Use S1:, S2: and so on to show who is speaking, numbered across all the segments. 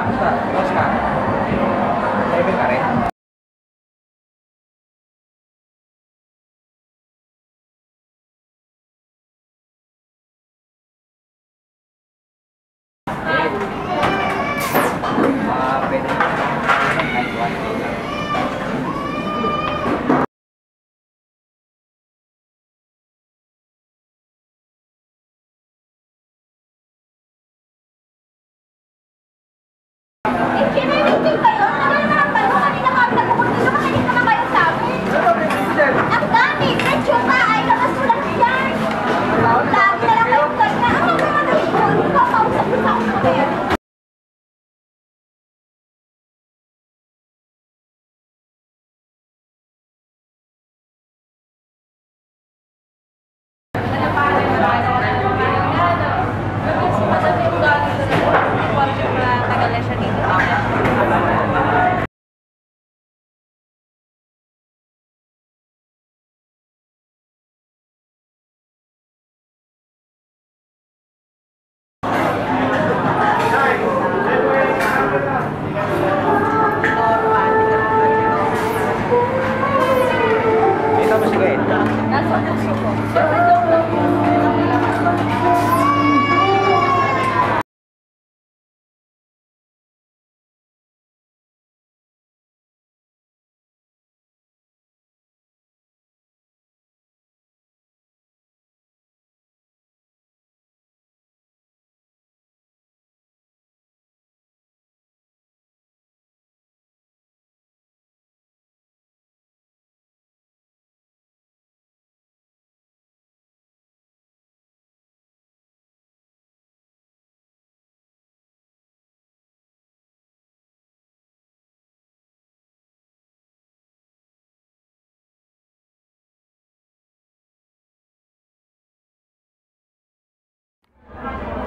S1: Basta. Close ka. Level ka rin.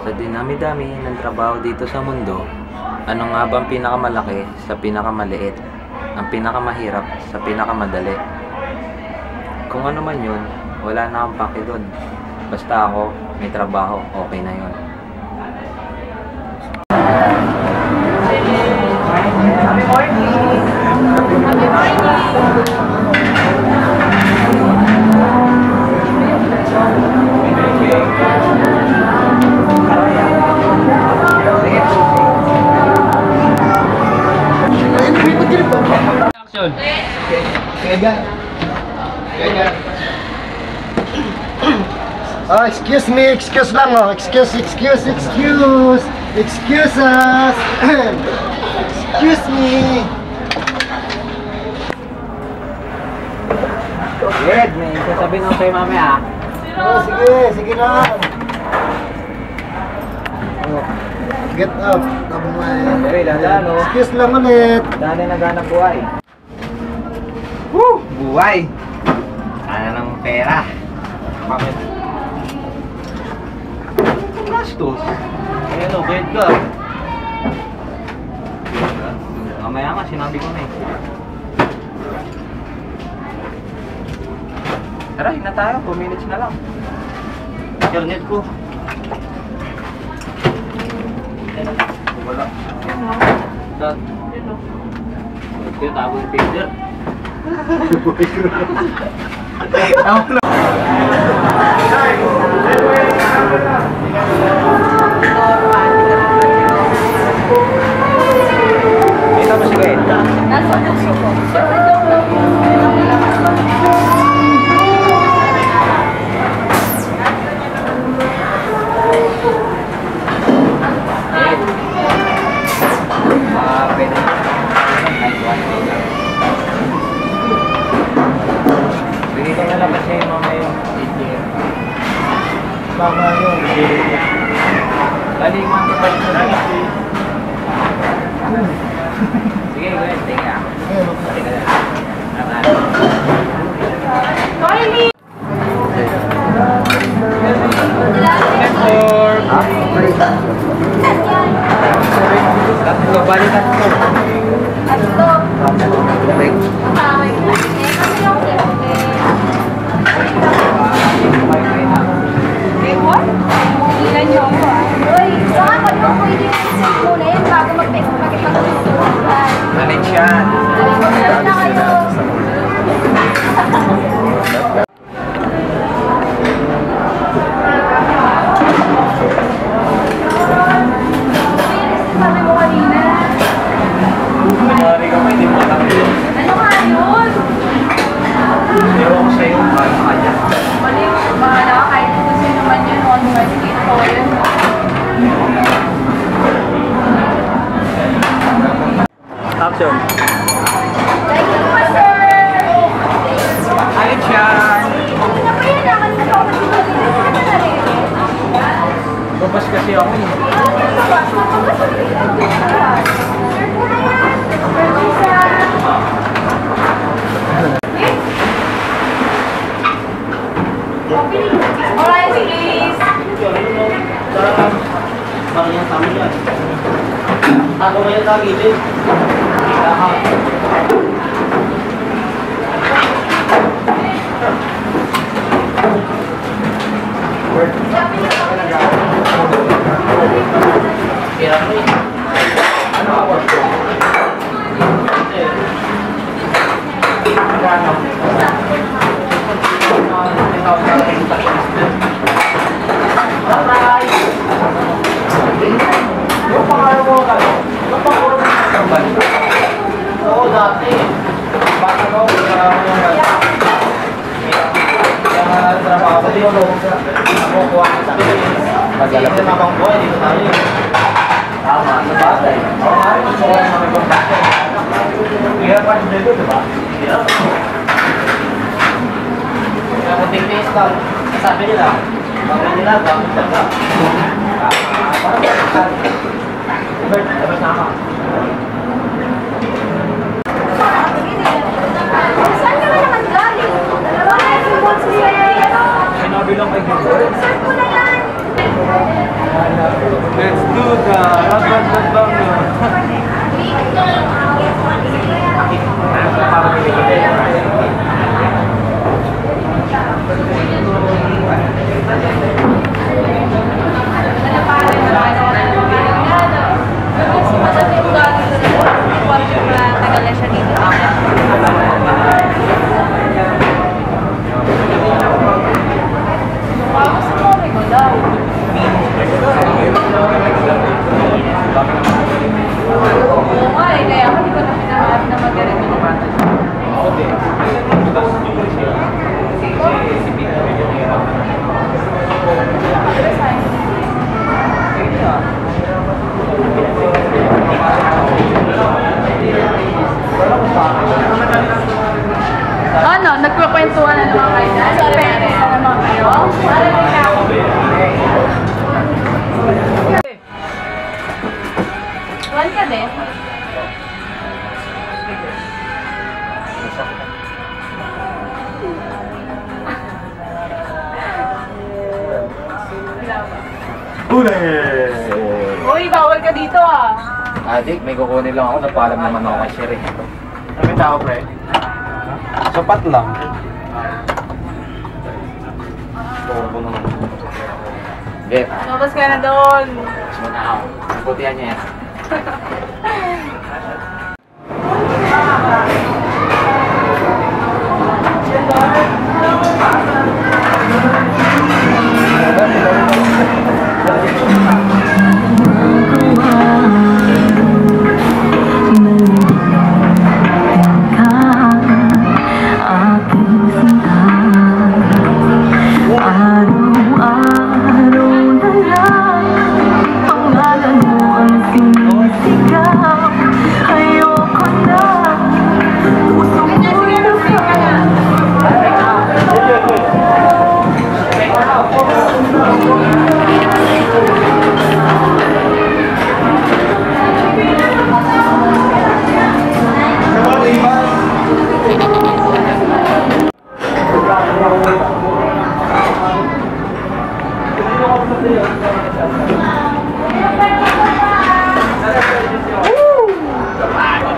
S2: Sa dinami-dami ng trabaho dito sa mundo, ano nga bang pinakamalaki sa pinakamaliit? Ang pinakamahirap sa pinakamadali? Kung ano man yun, wala na akong paki dun. Basta ako, may trabaho, okay na yun.
S1: Happy morning!
S3: Happy morning!
S4: Excuse me, excuse lang oh. Excuse us. Excuse me.
S1: Red, may sasabihin ako sa'yo mamaya.
S4: Oh, sige lang. Oh, get up.
S1: Hey, dadaan oh.
S4: Excuse lang ulit.
S1: Daan na naghanap buhay. Woo! Buhay! Sana ng pera. Bakit? Gastos. Ayan o, bayad ka. Mamaya nga, sinabi ko na eh. Tara, hina tayo. 2 minutes na lang. Internet ko. Wala. Dad. Ito yung tabo yung picture. Kita mo sige.
S3: Nasa puso ko.
S1: Bigay ko na lang kasi mamaya yung ATM.
S4: Baka yun.
S1: Dali, mga balik na lang. Sige, go ahead. Tingnan. Balik ka na.
S3: Kylie!
S1: Tatlo, balik tatlo.
S3: Atlo.
S1: Correct.
S3: Ilan niyo ako ah. Uy, saan ka pwede mag-save muna yan bago mag-ipag-usuhan.
S2: Manage yan.
S3: Wala na kayo. Sabi mo kanina.
S2: Kunwari ka pa, hindi mo matangin.
S3: Ano nga yun?
S2: Ewan ko sa'yo, mahal ka dyan.
S3: Mali, bahala ka kahit kung sino man yun. Otherwise, dito ko yun.
S2: Action.
S3: Thank you po, sir!
S2: Alit yan.
S3: Ano na pa yan? Kanina pa ako nag-ibigay. Ano na rin?
S2: Babas kasi ako eh.
S3: Alright, please.
S4: Ako ngayon sa gilid.
S2: Hirap mo eh. Ano ako?
S4: Yung pangalan mo ka, yung pangalan mo ka, oo, dati. Bata ko, kaya trabaho ko, di ko ako kuha ka sa akin. Pag-alap na mabang ko, hindi ko tayo. Tama, sa batay. Oo nga, gusto ko na may pagbatay. Kaya pa siya dito, di ba? Kaya kung tingnis lang, sabi nila, bakit nila, bakit nila. Bert, labas na ako.
S3: Saan ka na naman galing? Wala yung box niya.
S2: Sinabi lang kay Gilbert.
S3: Sir ko na yan.
S2: Let's do the ragdag-dagdag na. Para
S3: Ano? Nagkukwentuhan na naman kayo na? Sorry, na naman kayo? Sorry, na ako. Tuwan ka din? Uy, bawal ka dito ah.
S2: Adik, may kukunin lang ako. Napaalam naman ako kay Sherry. Ano yung tao, pre? Sapat lang. Turbo naman. Get.
S3: Lumabas ka na doon.
S2: Mas muna ako. Putihan niya yan.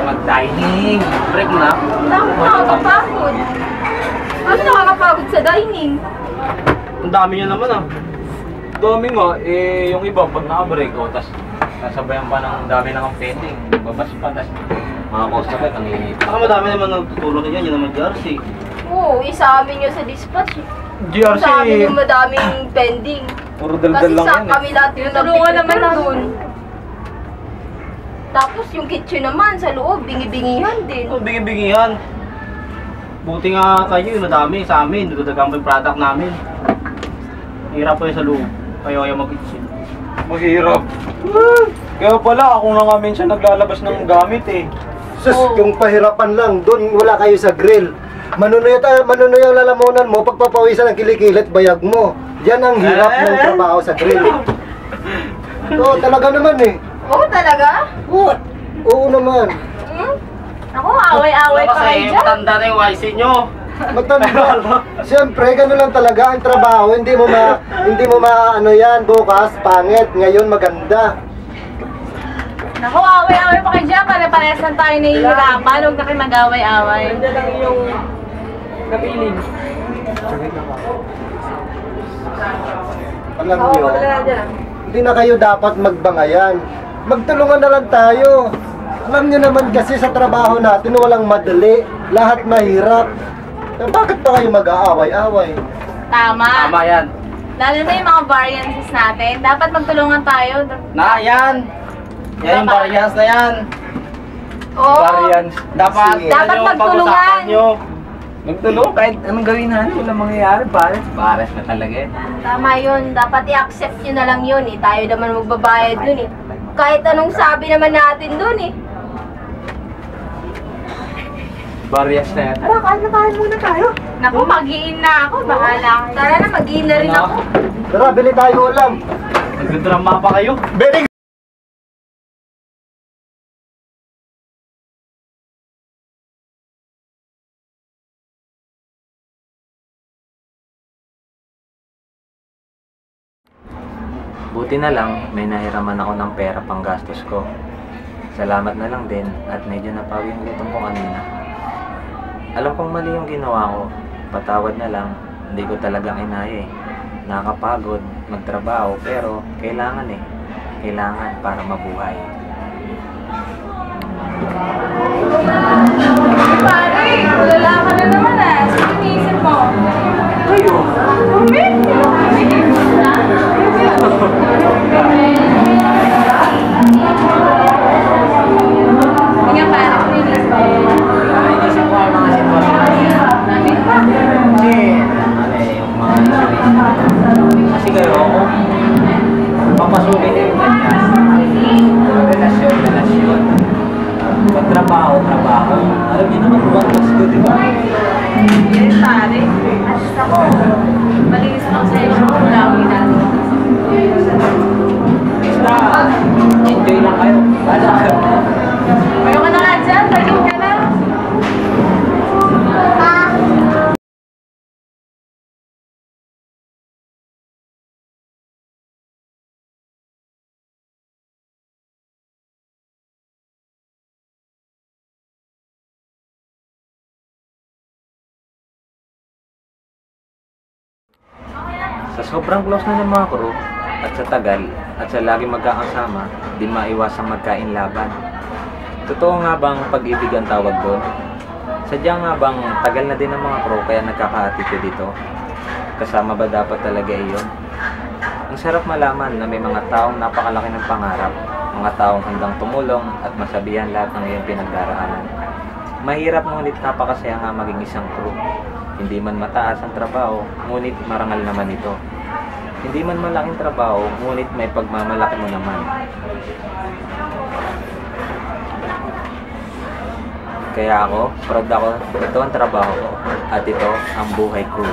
S2: Mag-dining. Break na.
S3: Nakakapagod. Ano nakakapagod sa dining?
S1: Ang dami niya naman ah. Dami nga, eh yung iba pag naka-break o, tas
S2: Nasabayan pa ng dami ng pending. Babas pa, tas mga customer, kanina.
S4: Baka madami naman nagtutulong niyan, yun naman Jersey.
S3: Oo, isa amin yun sa dispatch.
S1: GRC.
S3: Sa amin yung madaming pending.
S1: Puro
S3: Kasi
S1: daldal lang
S3: sa
S1: yan eh.
S3: kami lahat yung
S5: Tinulungan naman
S3: doon. Tapos yung kitchen naman sa loob, bingi-bingihan din.
S4: Oh, bingi-bingihan. Buti nga kayo, madami sa amin. Dudagang yung product namin. Hirap po yung sa loob. Ayaw mag-kitchen.
S1: Mahirap. Kaya pala, ako na nga minsan naglalabas ng gamit eh.
S6: Sus, yung pahirapan lang, doon wala kayo sa grill. Manunoy ang lalamunan mo, pagpapawisan ang kilikil at bayag mo. Yan ang hirap ng trabaho sa grill. Oo, talaga naman eh.
S3: Oo, talaga?
S6: Oo naman.
S3: Hmm? Ako, away-away pa kayo dyan.
S4: Matanda na yung YC nyo.
S6: Matanda. Siyempre, gano'n lang talaga ang trabaho. Hindi mo ano yan, bukas, pangit. Ngayon, maganda.
S5: Naku, away-away pa kayo dyan. Pare-parehas lang tayo nahihirapan. Huwag na kayo mag-away-away.
S1: Nandiyan lang yung kapiling.
S6: Alam nyo, hindi na kayo dapat magbangayan. Magtulungan na lang tayo. Alam nyo naman kasi sa trabaho natin, walang madali. Lahat mahirap. Bakit pa kayo mag-aaway-away?
S5: Tama.
S4: Tama yan.
S5: Lalo na yung mga variances natin. Dapat magtulungan tayo.
S4: Na, yan. Yan yung variance na yan.
S3: Oo.
S1: Variance.
S4: Dapat,
S6: Sige.
S4: yan
S3: Dapat
S4: yung
S3: magtulungan.
S4: pag-usapan nyo.
S1: Magtulong kahit anong gawin natin, walang mangyayari pare.
S2: Pares na talaga eh.
S3: Tama yun. Dapat i-accept nyo na lang yun eh. Tayo naman magbabayad dun eh. Kahit anong sabi naman natin dun eh.
S1: Variance na yan.
S5: Naku, mag-iin na ako. Bahala kayo.
S3: Tara na, mag-iin na rin ako.
S6: Tara, bili tayo ulam.
S4: Nagdrama pa kayo.
S6: Very
S2: Buti na lang, may nahiraman ako ng pera pang gastos ko. Salamat na lang din at medyo napawi yung gutom ko kanina. Alam kong mali yung ginawa ko. Patawad na lang, hindi ko talagang inaya eh. Nakakapagod, magtrabaho, pero kailangan eh. Kailangan para mabuhay.
S5: Pare, tulala ka na naman ah. Sino iniisip mo?
S1: Kayo.
S5: Hindi nga pare, sino iniisip mo?
S2: Inisip ko ang mga sitwasyon.
S5: Namin pa.
S2: Kasi, yung mga issue. Kasi kayo, papasukin yung ganyan. Relasyon. Pagtrabaho. Alam niyo naman kung ano mas good, di ba?
S5: Yes, pare. At ako, malinis lang sa iyo kung lawin natin.
S2: Basta, enjoy lang kayo. Bala kayo.
S5: Kayo ka na nga dyan, pagin ka na.
S2: Sa sobrang close na ng mga crew, at sa tagal, at sa lagi magkakasama, di maiwasang magkain laban. Totoo nga bang pag-ibig ang tawag doon? Sadya nga bang tagal na din ng mga crew kaya nagkaka-attitude dito? Kasama ba dapat talaga iyon? Ang sarap malaman na may mga taong napakalaki ng pangarap, mga taong handang tumulong at masabihan lahat ng iyong pinagdaraanan. Mahirap ngunit napakasaya nga maging isang crew. Hindi man mataas ang trabaho, ngunit marangal naman ito. Hindi man malaking trabaho, ngunit may pagmamalaki mo naman. Kaya ako, proud ako, ito ang trabaho ko, at ito ang buhay crew.